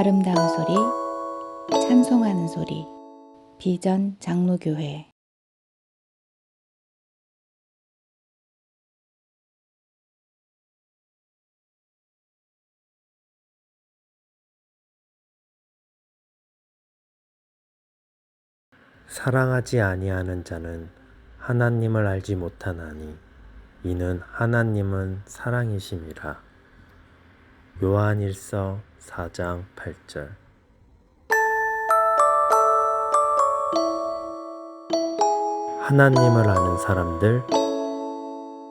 아름다운 소리, 찬송하는 소리, 비전 장로교회. 사랑하지 아니하는 자는 하나님을 알지 못하나니 이는 하나님은 사랑이심이라. 요한일서 4장 8절. 하나님을 아는 사람들,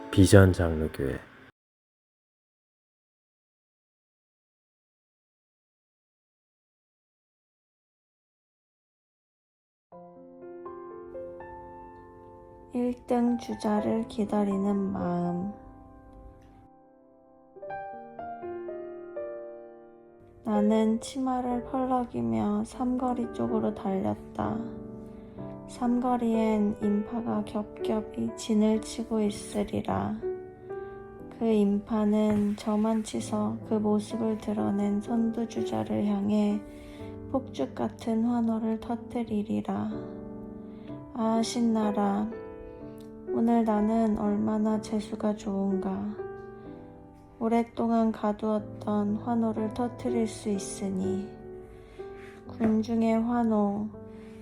비전 장로교회. 일등 주자를 기다리는 마음. 나는 치마를 펄럭이며 삼거리 쪽으로 달렸다. 삼거리엔 인파가 겹겹이 진을 치고 있으리라. 그 인파는 저만치서 그 모습을 드러낸 선두주자를 향해 폭죽 같은 환호를 터뜨리리라. 아, 신나라. 오늘 나는 얼마나 재수가 좋은가. 오랫동안 가두었던 환호를 터뜨릴 수 있으니. 군중의 환호,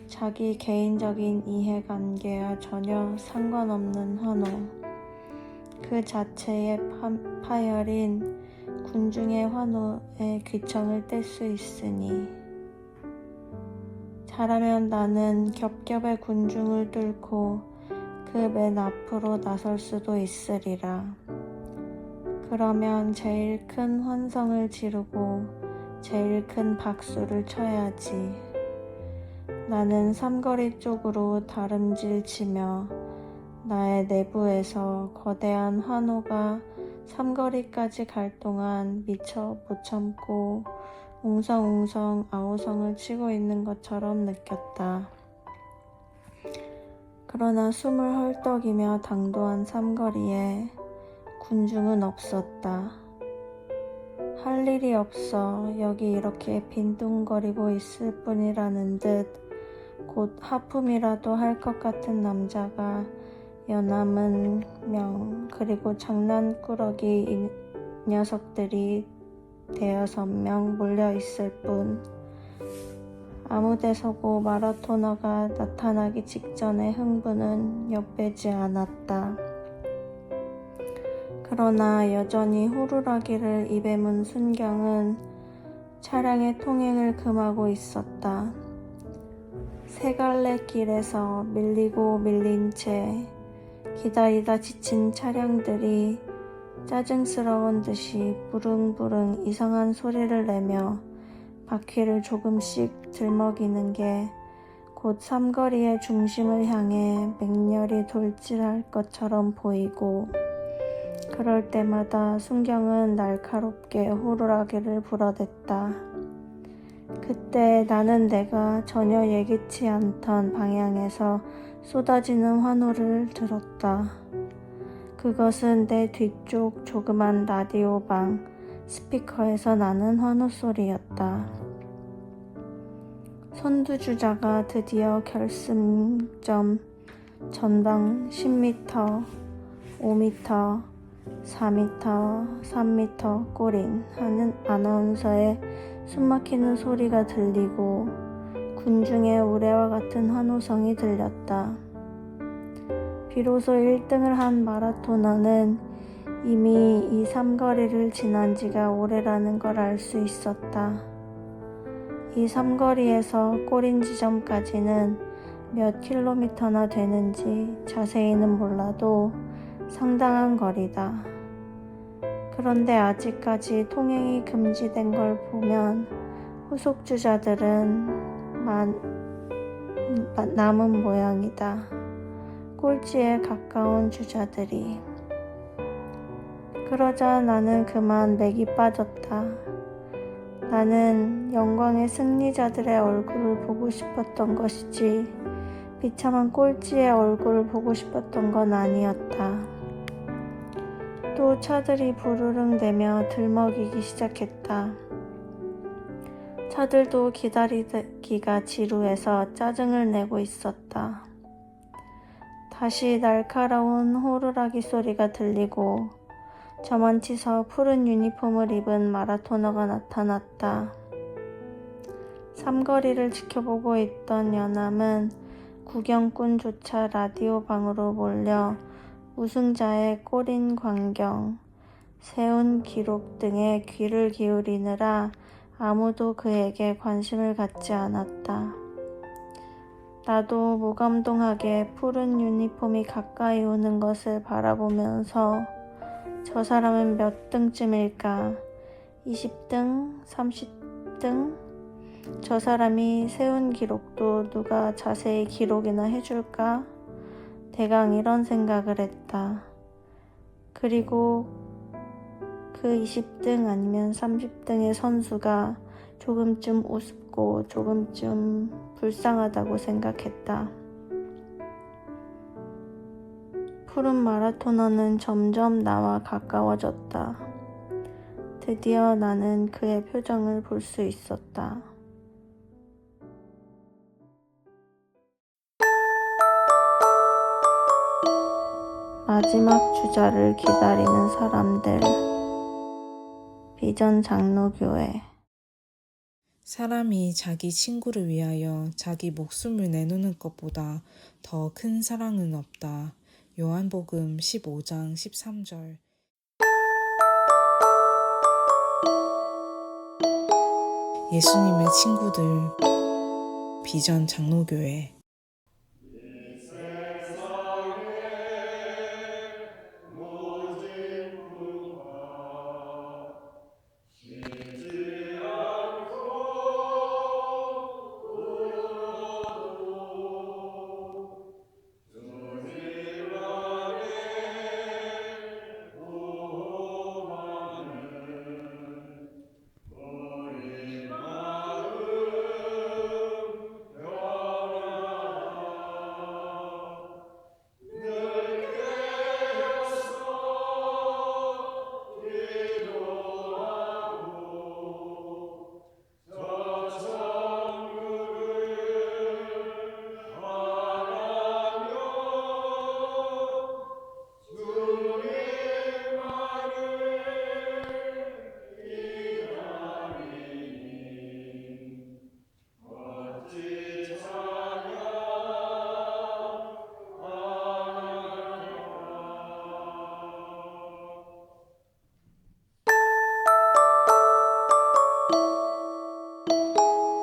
자기 개인적인 이해관계와 전혀 상관없는 환호, 그 자체의 파열인 군중의 환호에 귀청을 뗄 수 있으니. 잘하면 나는 겹겹의 군중을 뚫고 그 맨 앞으로 나설 수도 있으리라. 그러면 제일 큰 환성을 지르고 제일 큰 박수를 쳐야지. 나는 삼거리 쪽으로 다름질 치며 나의 내부에서 거대한 환호가 삼거리까지 갈 동안 미처 못 참고 웅성웅성 아우성을 치고 있는 것처럼 느꼈다. 그러나 숨을 헐떡이며 당도한 삼거리에 군중은 없었다. 할 일이 없어 여기 이렇게 빈둥거리고 있을 뿐이라는 듯 곧 하품이라도 할 것 같은 남자가 연함은 명, 그리고 장난꾸러기 이 녀석들이 5-6명 몰려있을 뿐. 아무데서고 마라토너가 나타나기 직전의 흥분은 엿배지 않았다. 그러나 여전히 호루라기를 입에 문 순경은 차량의 통행을 금하고 있었다. 세 갈래 길에서 밀리고 밀린 채 기다리다 지친 차량들이 짜증스러운 듯이 부릉부릉 이상한 소리를 내며 바퀴를 조금씩 들먹이는 게 곧 삼거리의 중심을 향해 맹렬히 돌진할 것처럼 보이고, 그럴 때마다 순경은 날카롭게 호루라기를 불어댔다. 그때 나는 내가 전혀 예기치 않던 방향에서 쏟아지는 환호를 들었다. 그것은 내 뒤쪽 조그만 라디오방 스피커에서 나는 환호 소리였다. 선두주자가 드디어 결승점 전방 10m, 5m, 4m, 3m 꼬린 하는 아나운서의 숨막히는 소리가 들리고 군중의 우레와 같은 환호성이 들렸다. 비로소 1등을 한 마라토너는 이미 이 삼거리를 지난 지가 오래라는 걸 알 수 있었다. 이 삼거리에서 꼬린 지점까지는 몇 킬로미터나 되는지 자세히는 몰라도 상당한 거리다. 그런데 아직까지 통행이 금지된 걸 보면 후속 주자들은 남은 모양이다. 꼴찌에 가까운 주자들이. 그러자 나는 그만 맥이 빠졌다. 나는 영광의 승리자들의 얼굴을 보고 싶었던 것이지 비참한 꼴찌의 얼굴을 보고 싶었던 건 아니었다. 또 차들이 부르릉대며 들먹이기 시작했다. 차들도 기다리기가 지루해서 짜증을 내고 있었다. 다시 날카로운 호루라기 소리가 들리고 저먼치서 푸른 유니폼을 입은 마라토너가 나타났다. 삼거리를 지켜보고 있던 연함은 구경꾼조차 라디오 방으로 몰려 우승자의 골인 광경, 세운 기록 등에 귀를 기울이느라 아무도 그에게 관심을 갖지 않았다. 나도 무감동하게 푸른 유니폼이 가까이 오는 것을 바라보면서 저 사람은 몇 등쯤일까? 20등? 30등? 저 사람이 세운 기록도 누가 자세히 기록이나 해줄까? 대강 이런 생각을 했다. 그리고 그 20등 아니면 30등의 선수가 조금쯤 우습고 조금쯤 불쌍하다고 생각했다. 푸른 마라토너는 점점 나와 가까워졌다. 드디어 나는 그의 표정을 볼 수 있었다. 마지막 주자를 기다리는 사람들. 비전 장로교회. 사람이 자기 친구를 위하여 자기 목숨을 내놓는 것보다 더 큰 사랑은 없다. 요한복음 15장 13절. 예수님의 친구들. 비전 장로교회.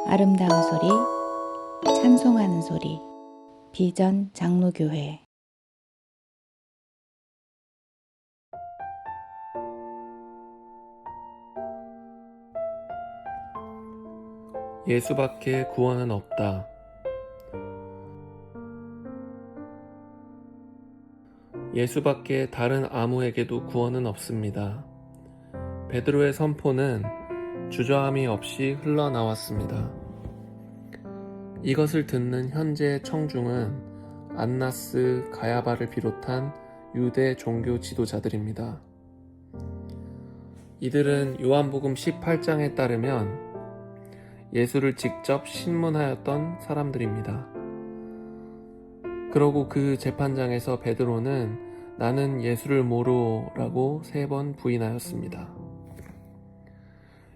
아름다운 소리, 찬송하는 소리, 비전 장로교회. 예수밖에 구원은 없다. 예수밖에 다른 아무에게도 구원은 없습니다. 베드로의 선포는 주저함이 없이 흘러나왔습니다. 이것을 듣는 현재의 청중은 안나스, 가야바를 비롯한 유대 종교 지도자들입니다. 이들은 요한복음 18장에 따르면 예수를 직접 신문하였던 사람들입니다. 그러고 그 재판장에서 베드로는 나는 예수를 모르라고 3번 부인하였습니다.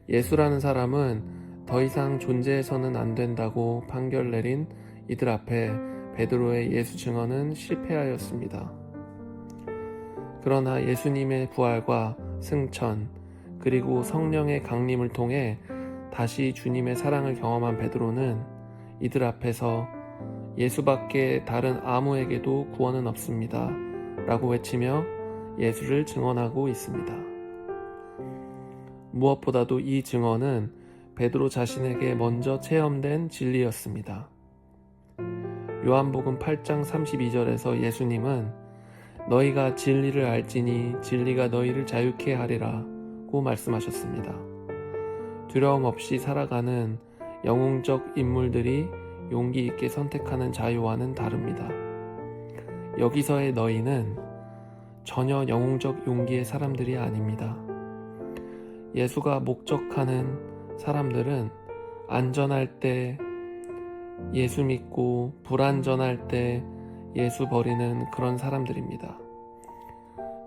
예수라는 사람은 더 이상 존재해서는 안 된다고 판결 내린 이들 앞에 베드로의 예수 증언은 실패하였습니다. 그러나 예수님의 부활과 승천 그리고 성령의 강림을 통해 다시 주님의 사랑을 경험한 베드로는 이들 앞에서 예수밖에 다른 아무에게도 구원은 없습니다 라고 외치며 예수를 증언하고 있습니다. 무엇보다도 이 증언은 베드로 자신에게 먼저 체험된 진리였습니다. 요한복음 8장 32절에서 예수님은 너희가 진리를 알지니 진리가 너희를 자유케 하리라 고 말씀하셨습니다. 두려움 없이 살아가는 영웅적 인물들이 용기 있게 선택하는 자유와는 다릅니다. 여기서의 너희는 전혀 영웅적 용기의 사람들이 아닙니다. 예수가 목적하는 사람들은 안전할 때 예수 믿고 불안전할 때 예수 버리는 그런 사람들입니다.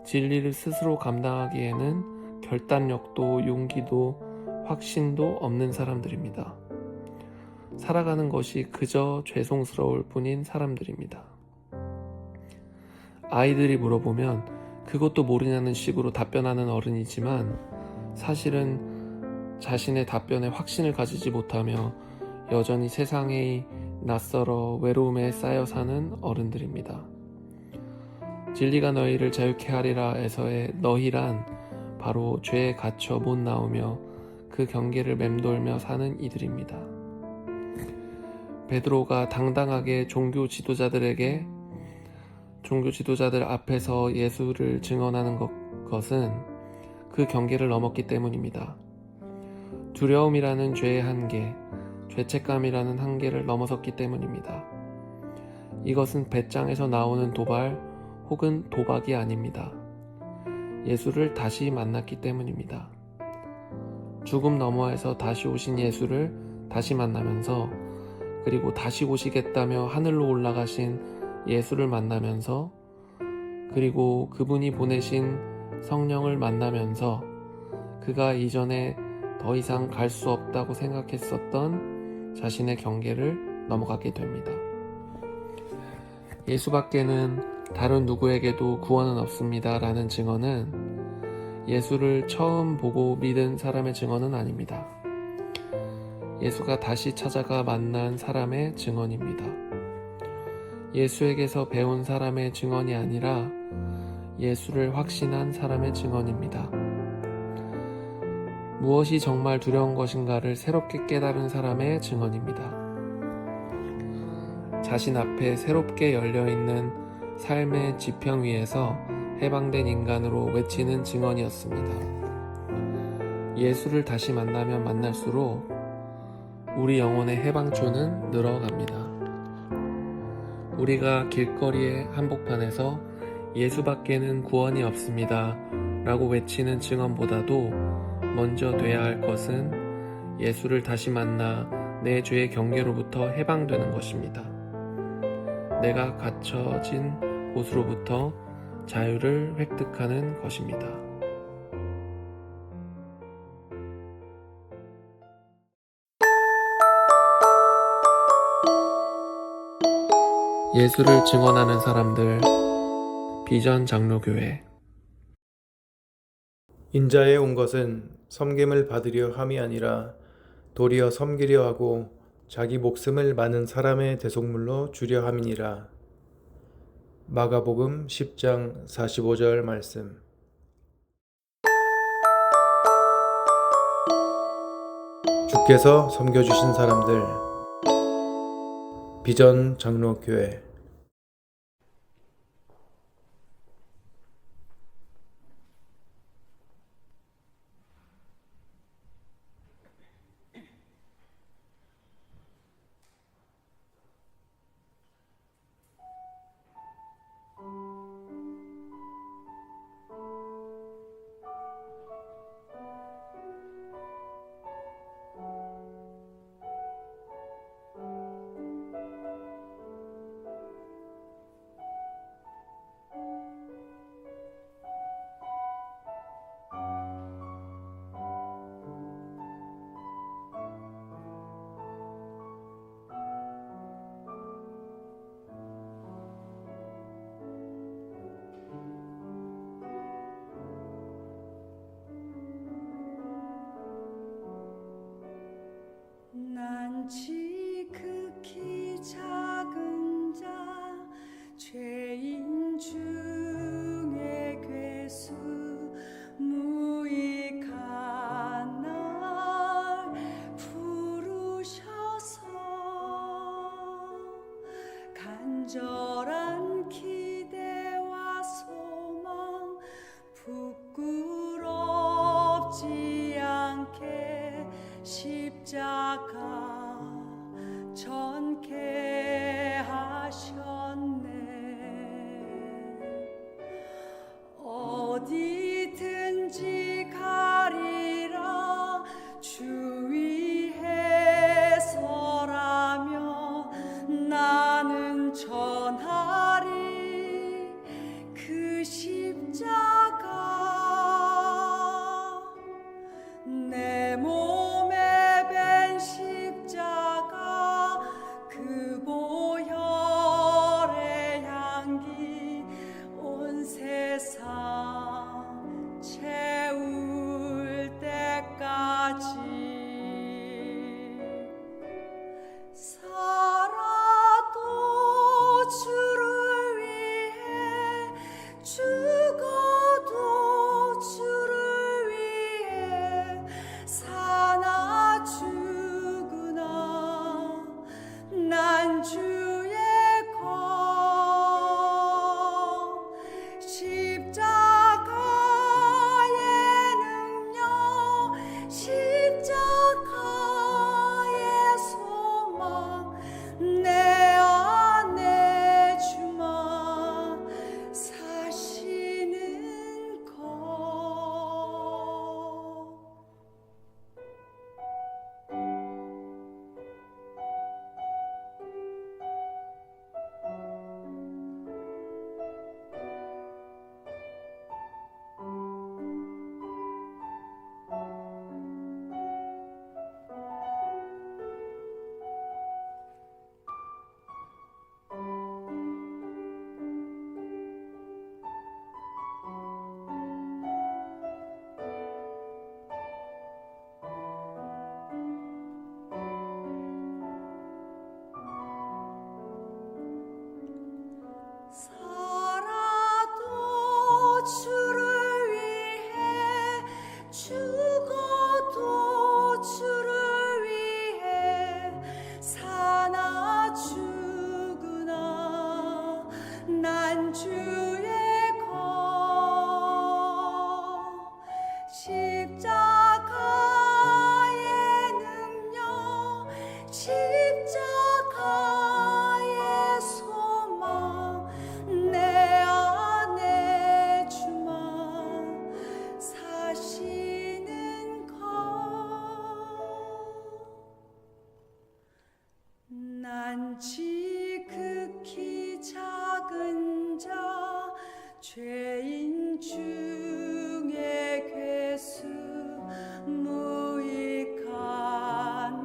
진리를 스스로 감당하기에는 결단력도 용기도 확신도 없는 사람들입니다. 살아가는 것이 그저 죄송스러울 뿐인 사람들입니다. 아이들이 물어보면 그것도 모르냐는 식으로 답변하는 어른이지만 사실은 자신의 답변에 확신을 가지지 못하며 여전히 세상에 낯설어 외로움에 쌓여 사는 어른들입니다. 진리가 너희를 자유케 하리라 에서의 너희란 바로 죄에 갇혀 못 나오며 그 경계를 맴돌며 사는 이들입니다. 베드로가 당당하게 종교 지도자들 앞에서 예수를 증언하는 것은 그 경계를 넘었기 때문입니다. 두려움이라는 죄의 한계, 죄책감이라는 한계를 넘어섰기 때문입니다. 이것은 배짱에서 나오는 도발 혹은 도박이 아닙니다. 예수를 다시 만났기 때문입니다. 죽음 너머에서 다시 오신 예수를 다시 만나면서 그리고 다시 오시겠다며 하늘로 올라가신 예수를 만나면서 그리고 그분이 보내신 성령을 만나면서 그가 이전에 더 이상 갈 수 없다고 생각했었던 자신의 경계를 넘어가게 됩니다. 예수밖에는 다른 누구에게도 구원은 없습니다 라는 증언은 예수를 처음 보고 믿은 사람의 증언은 아닙니다. 예수가 다시 찾아가 만난 사람의 증언입니다. 예수에게서 배운 사람의 증언이 아니라 예수를 확신한 사람의 증언입니다. 무엇이 정말 두려운 것인가를 새롭게 깨달은 사람의 증언입니다. 자신 앞에 새롭게 열려있는 삶의 지평 위에서 해방된 인간으로 외치는 증언이었습니다. 예수를 다시 만나면 만날수록 우리 영혼의 해방초는 늘어갑니다. 우리가 길거리의 한복판에서 예수밖에는 구원이 없습니다 라고 외치는 증언보다도 먼저 돼야 할 것은 예수를 다시 만나 내 죄의 경계로부터 해방되는 것입니다. 내가 갇혀진 곳으로부터 자유를 획득하는 것입니다. 예수를 증언하는 사람들, 비전 장로교회. 인자에 온 것은 섬김을 받으려 함이 아니라 도리어 섬기려 하고 자기 목숨을 많은 사람의 대속물로 주려 함이니라. 마가복음 10장 45절 말씀. 주께서 섬겨주신 사람들, 비전 장로교회. 난 지극히 작은 자 죄인 중에 괴수 무익한 날 부르셔서 간절한 기대와 소망 부끄럽지 않게 십자가 전케 하셨네. 어디든지 가리라 주 위에 주의 것 십자가의 능력 십자가의 소망 내 안에 주만 사시는 것 난 지극히 작은 자 죄인 중에 괴수 무익한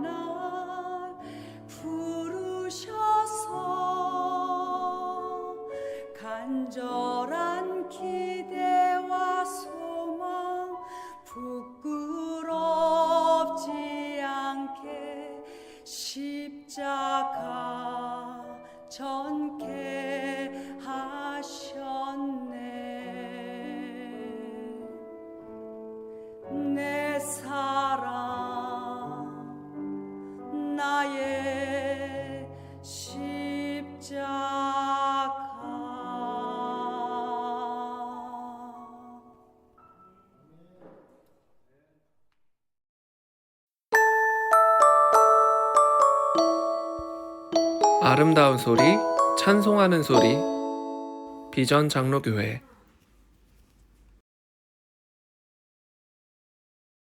날 부르셔서 간절한 기대와 소망 부끄럽지 않게 십자가 전케 하셨네. 내 사랑 나의 십자가 아름다운 소리, 찬송하는 소리, 비전 장로교회